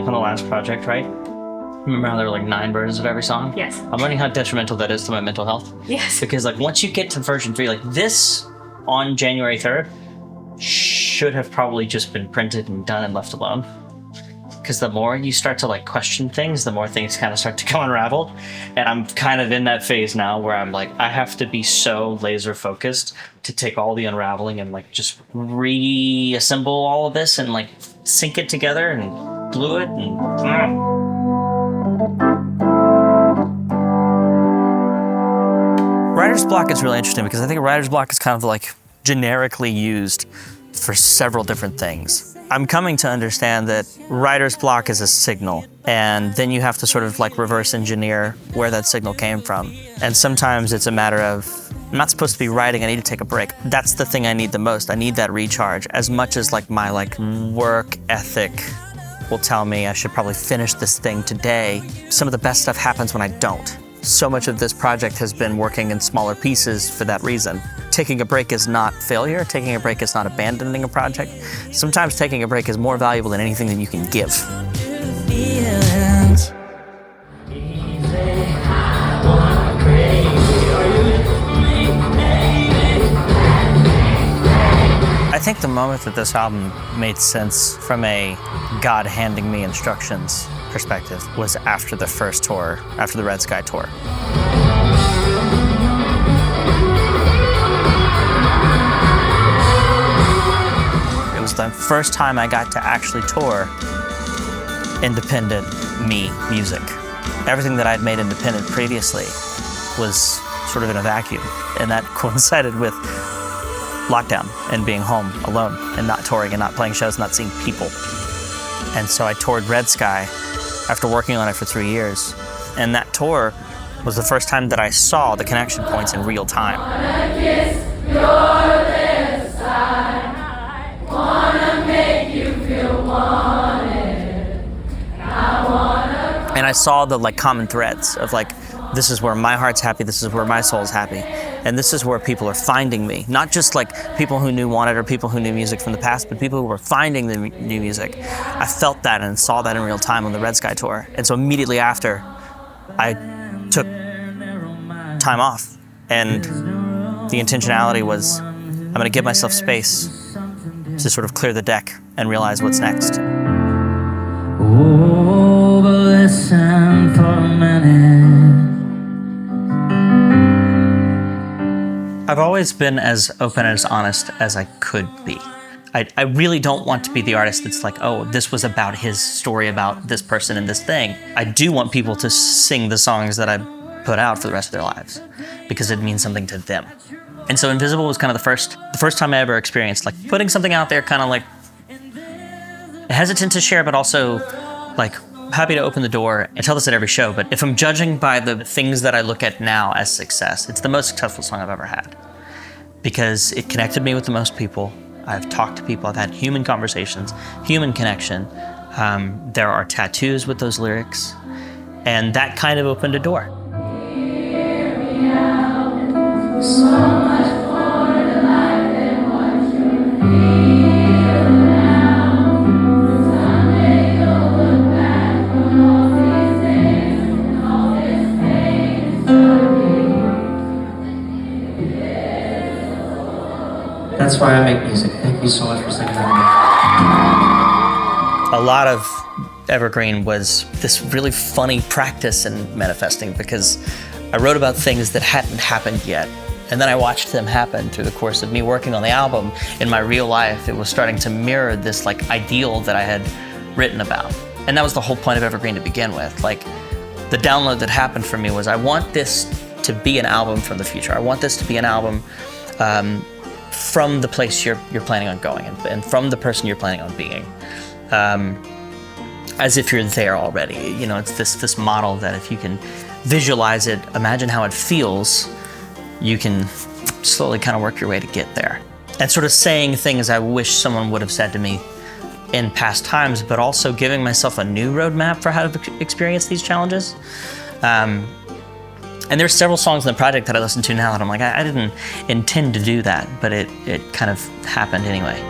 like on the last project, right? Remember how there were like 9 versions of every song? Yes. I'm learning how detrimental that is to my mental health. Yes. Because like once you get to version 3, like this on January 3rd should have probably just been printed and done and left alone. Because the more you start to like question things, the more things kind of start to go unraveled. And I'm kind of in that phase now where I'm like, I have to be so laser focused to take all the unraveling and like just reassemble all of this and like sync it together and glue it and... Writer's block is really interesting because I think writer's block is kind of like generically used for several different things. I'm coming to understand that writer's block is a signal, and then you have to sort of like reverse engineer where that signal came from. And sometimes it's a matter of, I'm not supposed to be writing, I need to take a break. That's the thing I need the most. I need that recharge as much as like my like work ethic will tell me I should probably finish this thing today. Some of the best stuff happens when I don't. So much of this project has been working in smaller pieces for that reason. Taking a break is not failure. Taking a break is not abandoning a project. Sometimes taking a break is more valuable than anything that you can give. I think the moment that this album made sense from a God handing me instructions perspective was after the first tour, after the Red Sky tour. It was the first time I got to actually tour independent me music. Everything that I'd made independent previously was sort of in a vacuum, and that coincided with lockdown and being home alone and not touring and not playing shows, not seeing people. And so I toured Red Sky after working on it for 3 years. And that tour was the first time that I saw the connection points in real time. And I saw the like common threads of like, this is where my heart's happy, this is where my soul's happy. And this is where people are finding me. Not just like people who knew Wanted or people who knew music from the past, but people who were finding the new music. I felt that and saw that in real time on the Red Sky tour. And so immediately after, I took time off. And the intentionality was, I'm gonna give myself space to sort of clear the deck and realize what's next. Oh, but listen for a minute. I've always been as open and as honest as I could be. I really don't want to be the artist that's like, oh, this was about his story about this person and this thing. I do want people to sing the songs that I put out for the rest of their lives because it means something to them. And so Invisible was kind of the first time I ever experienced like putting something out there, kind of like hesitant to share, but also like happy to open the door. I tell this at every show, but if I'm judging by the things that I look at now as success, it's the most successful song I've ever had because it connected me with the most people. I've talked to people, I've had human conversations, human connection. There are tattoos with those lyrics, and that kind of opened a door. That's why I make music. Thank you so much for singing that. A lot of Evergreen was this really funny practice in manifesting because I wrote about things that hadn't happened yet. And then I watched them happen through the course of me working on the album. In my real life, it was starting to mirror this like ideal that I had written about. And that was the whole point of Evergreen to begin with. Like the download that happened for me was I want this to be an album from the future. I want this to be an album from the place you're planning on going and from the person you're planning on being. As if you're there already. You know, it's this model that if you can visualize it, imagine how it feels, you can slowly kind of work your way to get there. And sort of saying things I wish someone would have said to me in past times, but also giving myself a new roadmap for how to experience these challenges. And there's several songs in the project that I listen to now that I'm like, I didn't intend to do that, but it kind of happened anyway.